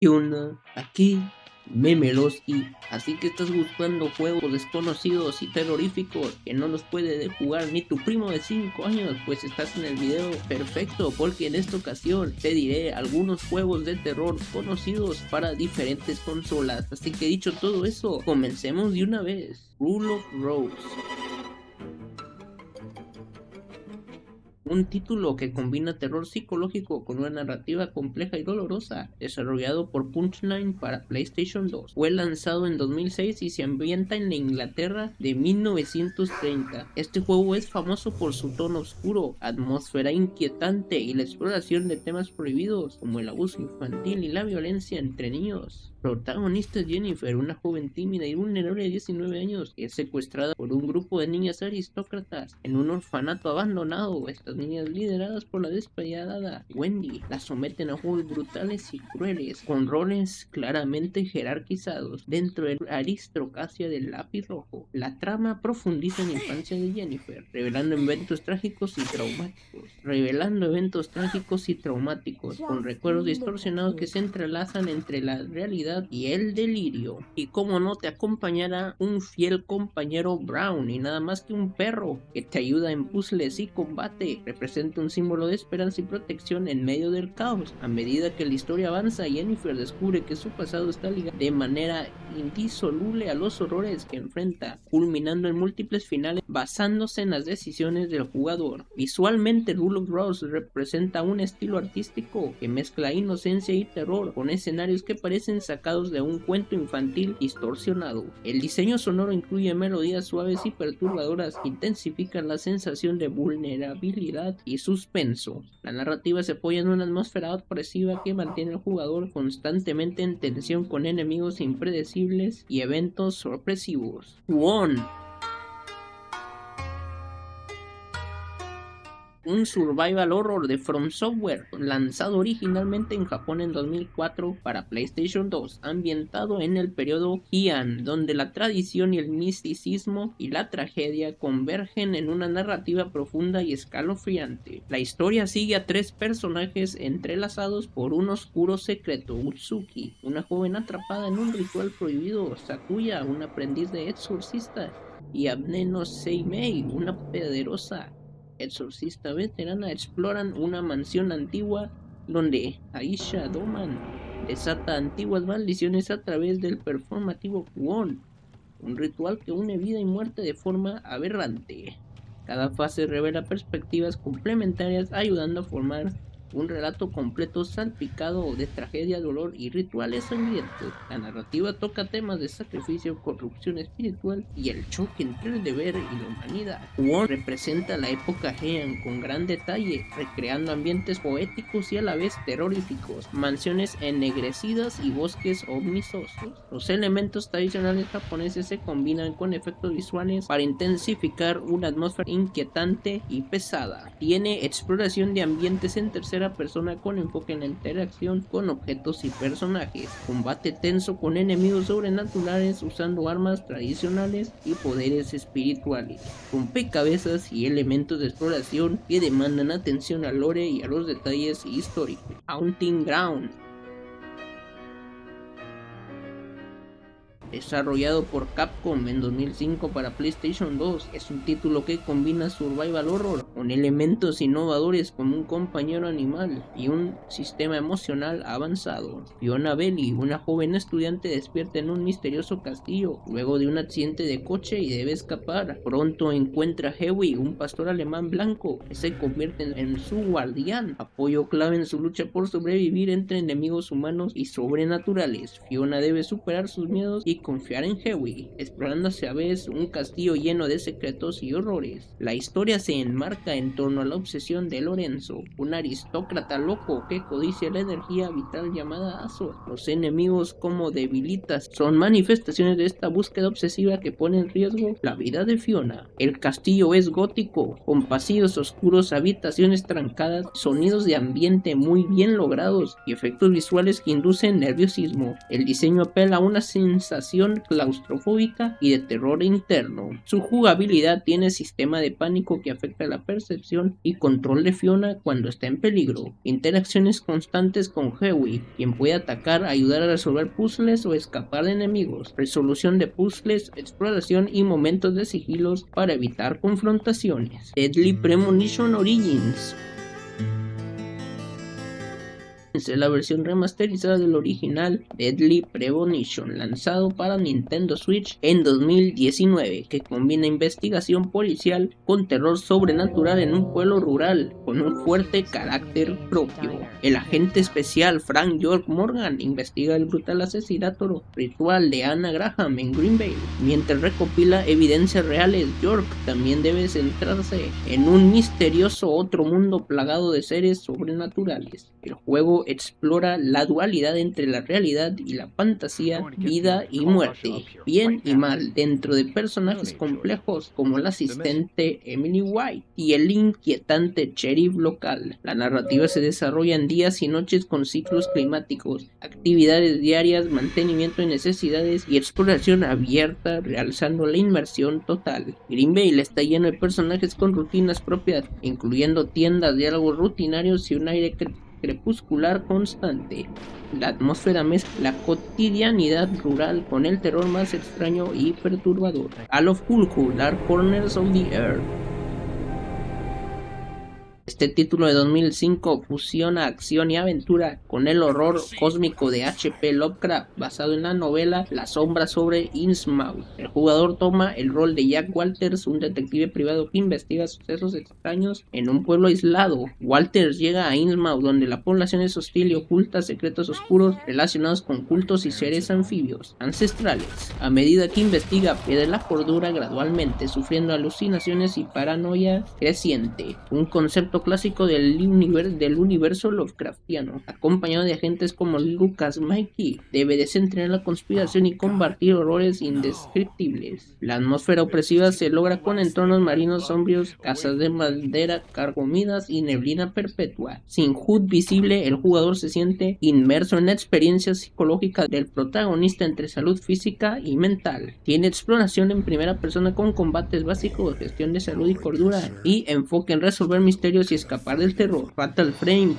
¿Qué onda? Aquí Memelos y así que estás buscando juegos desconocidos y terroríficos que no los puede jugar ni tu primo de 5 años, pues estás en el video perfecto, porque en esta ocasión te diré algunos juegos de terror conocidos para diferentes consolas. Así que dicho todo eso, comencemos de una vez. Rule of Rose, un título que combina terror psicológico con una narrativa compleja y dolorosa, desarrollado por Punchline para PlayStation 2. Fue lanzado en 2006 y se ambienta en la Inglaterra de 1930. Este juego es famoso por su tono oscuro, atmósfera inquietante y la exploración de temas prohibidos como el abuso infantil y la violencia entre niños. Protagonista es Jennifer, una joven tímida y vulnerable de 19 años, que es secuestrada por un grupo de niñas aristócratas en un orfanato abandonado. Estas niñas, lideradas por la despiadada Wendy, la someten a juegos brutales y crueles, con roles claramente jerarquizados dentro de la aristocracia del lápiz rojo. La trama profundiza en la infancia de Jennifer, revelando eventos trágicos y traumáticos, con recuerdos distorsionados que se entrelazan entre la realidad y el delirio. Y como no te acompañará un fiel compañero Brown, y nada más que un perro que te ayuda en puzzles y combate. Representa un símbolo de esperanza y protección en medio del caos. A medida que la historia avanza, Jennifer descubre que su pasado está ligado de manera indisoluble a los horrores que enfrenta, culminando en múltiples finales basándose en las decisiones del jugador. Visualmente, Rule of Rose representa un estilo artístico que mezcla inocencia y terror, con escenarios que parecen sacados de un cuento infantil distorsionado. El diseño sonoro incluye melodías suaves y perturbadoras que intensifican la sensación de vulnerabilidad y suspenso. La narrativa se apoya en una atmósfera opresiva que mantiene al jugador constantemente en tensión, con enemigos impredecibles y eventos sorpresivos. One, un survival horror de From Software, lanzado originalmente en Japón en 2004 para PlayStation 2, ambientado en el periodo Heian, donde la tradición y el misticismo y la tragedia convergen en una narrativa profunda y escalofriante. La historia sigue a tres personajes entrelazados por un oscuro secreto: Utsuki, una joven atrapada en un ritual prohibido; Sakuya, un aprendiz de exorcista; y Abneno Seimei, una poderosa exorcista veterana. Exploran una mansión antigua donde Aisha Doman desata antiguas maldiciones a través del performativo Kuon, un ritual que une vida y muerte de forma aberrante. Cada fase revela perspectivas complementarias, ayudando a formar un relato completo salpicado de tragedia, dolor y rituales sangrientos. La narrativa toca temas de sacrificio, corrupción espiritual y el choque entre el deber y la humanidad. Won representa la época Heian con gran detalle, recreando ambientes poéticos y a la vez terroríficos, mansiones ennegrecidas y bosques omnisosos. Los elementos tradicionales japoneses se combinan con efectos visuales para intensificar una atmósfera inquietante y pesada. Tiene exploración de ambientes en tercera persona con enfoque en la interacción con objetos y personajes, combate tenso con enemigos sobrenaturales usando armas tradicionales y poderes espirituales, rompecabezas y elementos de exploración que demandan atención al lore y a los detalles históricos. Haunting Ground, desarrollado por Capcom en 2005 para PlayStation 2, es un título que combina survival horror con elementos innovadores como un compañero animal y un sistema emocional avanzado. Fiona Belli, una joven estudiante, despierta en un misterioso castillo luego de un accidente de coche y debe escapar. Pronto encuentra a Hewi, un pastor alemán blanco que se convierte en su guardián, apoyo clave en su lucha por sobrevivir entre enemigos humanos y sobrenaturales. Fiona debe superar sus miedos y confiar en Hewi, explorando a su vez un castillo lleno de secretos y horrores. La historia se enmarca en torno a la obsesión de Lorenzo, un aristócrata loco que codicia la energía vital llamada Azor. Los enemigos, como debilitas, son manifestaciones de esta búsqueda obsesiva que pone en riesgo la vida de Fiona. El castillo es gótico, con pasillos oscuros, habitaciones trancadas, sonidos de ambiente muy bien logrados y efectos visuales que inducen nerviosismo. El diseño apela a una sensación sensación claustrofóbica y de terror interno. Su jugabilidad tiene sistema de pánico que afecta la percepción y control de Fiona cuando está en peligro, interacciones constantes con Hewie, quien puede atacar, ayudar a resolver puzzles o escapar de enemigos, resolución de puzzles, exploración y momentos de sigilos para evitar confrontaciones. Deadly Premonition Origins. Es la versión remasterizada del original Deadly Premonition, lanzado para Nintendo Switch en 2019, que combina investigación policial con terror sobrenatural en un pueblo rural, con un fuerte carácter propio. El agente especial Frank York Morgan investiga el brutal asesinato ritual de Anna Graham en Green Bay. Mientras recopila evidencias reales, York también debe centrarse en un misterioso otro mundo plagado de seres sobrenaturales. El juego explora la dualidad entre la realidad y la fantasía, vida y muerte, bien y mal, dentro de personajes complejos como el asistente Emily White y el inquietante sheriff local. La narrativa se desarrolla en días y noches con ciclos climáticos, actividades diarias, mantenimiento de necesidades y exploración abierta, realzando la inmersión total. Green Bay está lleno de personajes con rutinas propias, incluyendo tiendas, diálogos rutinarios y un aire crepuscular constante. La atmósfera mezcla la cotidianidad rural con el terror más extraño y perturbador. Call of Cthulhu, Dark Corners of the Earth. Este título de 2005 fusiona acción y aventura con el horror cósmico de H.P. Lovecraft, basado en la novela La sombra sobre Innsmouth. El jugador toma el rol de Jack Walters, un detective privado que investiga sucesos extraños en un pueblo aislado. Walters llega a Innsmouth, donde la población es hostil y oculta secretos oscuros relacionados con cultos y seres anfibios ancestrales. A medida que investiga, pierde la cordura gradualmente, sufriendo alucinaciones y paranoia creciente. Un concepto clásico del universo Lovecraftiano, acompañado de agentes como Lucas Mikey, debe desentrañar la conspiración y combatir horrores indescriptibles. La atmósfera opresiva se logra con entornos marinos sombríos, casas de madera carcomidas y neblina perpetua. Sin HUD visible, el jugador se siente inmerso en la experiencia psicológica del protagonista entre salud física y mental. Tiene exploración en primera persona con combates básicos, gestión de salud y cordura, y enfoque en resolver misterios y escapar del terror. Fatal Frame.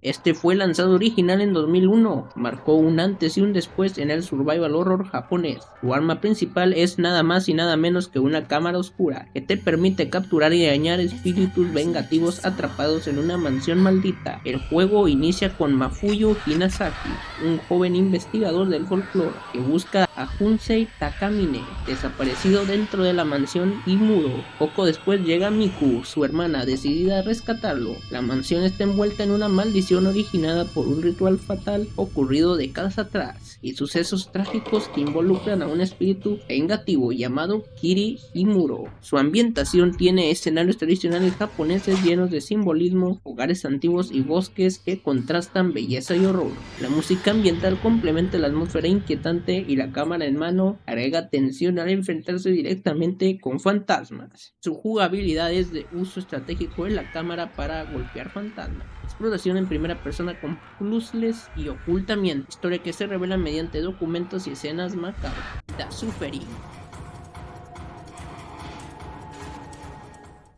Este fue lanzado original en 2001, marcó un antes y un después en el survival horror japonés. Su arma principal es nada más y nada menos que una cámara oscura, que te permite capturar y dañar espíritus vengativos atrapados en una mansión maldita. El juego inicia con Mafuyu Hinazaki, un joven investigador del folclore, que busca a Junsei Takamine, desaparecido dentro de la mansión y mudo. Poco después llega Miku, su hermana, decidida a rescatarlo. La mansión está envuelta en una maldición originada por un ritual fatal ocurrido décadas atrás y sucesos trágicos que involucran a un espíritu vengativo llamado Kiri Himuro. Su ambientación tiene escenarios tradicionales japoneses llenos de simbolismo, hogares antiguos y bosques que contrastan belleza y horror. La música ambiental complementa la atmósfera inquietante y la cámara en mano agrega tensión al enfrentarse directamente con fantasmas. Su jugabilidad es de uso estratégico de la cámara para golpear fantasmas. Exploración en primera persona con puzzles y ocultamiento. Historia que se revela mediante documentos y escenas macabras. The Suffering.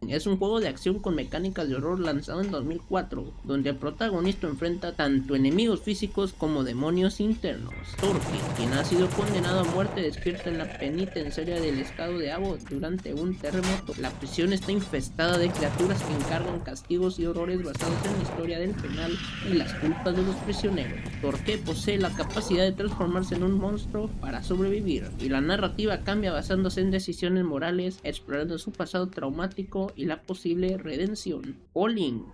Es un juego de acción con mecánicas de horror lanzado en 2004, donde el protagonista enfrenta tanto enemigos físicos como demonios internos. Torque, quien ha sido condenado a muerte, despierta en la penitenciaria del estado de Abbott durante un terremoto. La prisión está infestada de criaturas que encargan castigos y horrores basados en la historia del penal y las culpas de los prisioneros. Torque posee la capacidad de transformarse en un monstruo para sobrevivir, y la narrativa cambia basándose en decisiones morales, explorando su pasado traumático y la posible redención. Falling.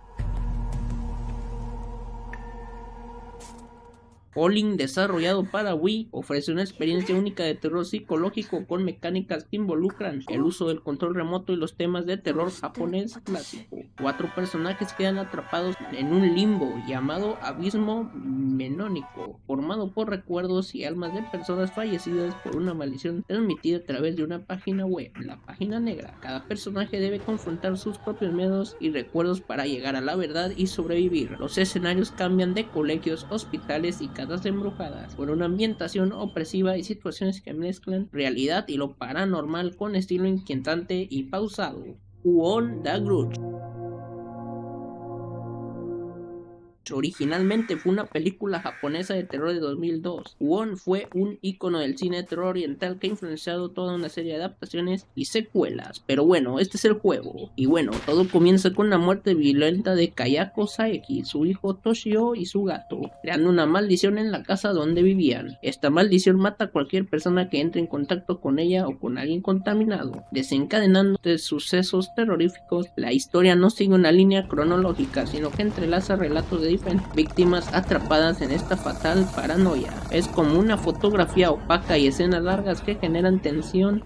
Falling, desarrollado para Wii, ofrece una experiencia única de terror psicológico con mecánicas que involucran el uso del control remoto y los temas de terror japonés clásico. 4 personajes quedan atrapados en un limbo llamado Abismo Menónico, formado por recuerdos y almas de personas fallecidas por una maldición transmitida a través de una página web, la Página Negra. Cada personaje debe confrontar sus propios miedos y recuerdos para llegar a la verdad y sobrevivir. Los escenarios cambian de colegios, hospitales y casas embrujadas, por una ambientación opresiva y situaciones que mezclan realidad y lo paranormal con estilo inquietante y pausado. Who the Grudge. Originalmente fue una película japonesa de terror de 2002. Won fue un ícono del cine de terror oriental que ha influenciado toda una serie de adaptaciones y secuelas. Pero bueno, este es el juego. Y bueno, todo comienza con la muerte violenta de Kayako Saeki, su hijo Toshio y su gato, creando una maldición en la casa donde vivían. Esta maldición mata a cualquier persona que entre en contacto con ella o con alguien contaminado, desencadenando sucesos terroríficos. La historia no sigue una línea cronológica, sino que entrelaza relatos de diferentes víctimas atrapadas en esta fatal paranoia. Es como una fotografía opaca y escenas largas que generan tensión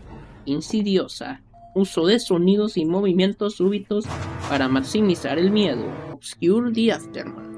insidiosa. Uso de sonidos y movimientos súbitos para maximizar el miedo. Obscure the Aftermath.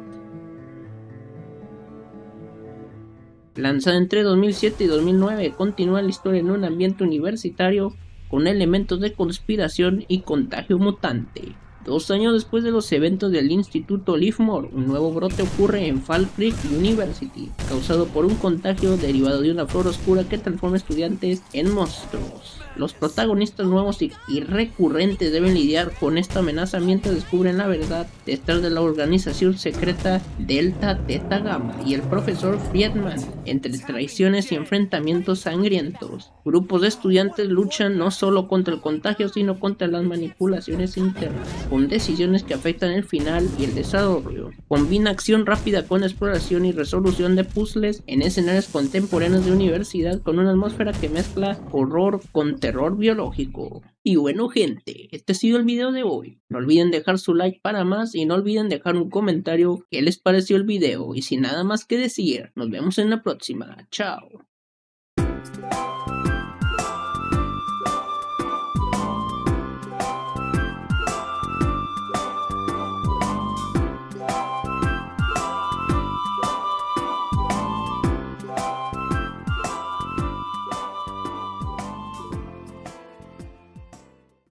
Lanzada entre 2007 y 2009, continúa la historia en un ambiente universitario con elementos de conspiración y contagio mutante. 2 años después de los eventos del Instituto Livermore, un nuevo brote ocurre en Fall Creek University, causado por un contagio derivado de una flor oscura que transforma estudiantes en monstruos. Los protagonistas nuevos y recurrentes deben lidiar con esta amenaza mientras descubren la verdad detrás de la organización secreta Delta Theta Gamma y el profesor Friedman. Entre traiciones y enfrentamientos sangrientos, grupos de estudiantes luchan no solo contra el contagio, sino contra las manipulaciones internas, con decisiones que afectan el final y el desarrollo. Combina acción rápida con exploración y resolución de puzzles en escenarios contemporáneos de universidad, con una atmósfera que mezcla horror con terror biológico. Y bueno, gente, este ha sido el video de hoy. No olviden dejar su like para más y no olviden dejar un comentario qué les pareció el video. Y sin nada más que decir, nos vemos en la próxima. Chao.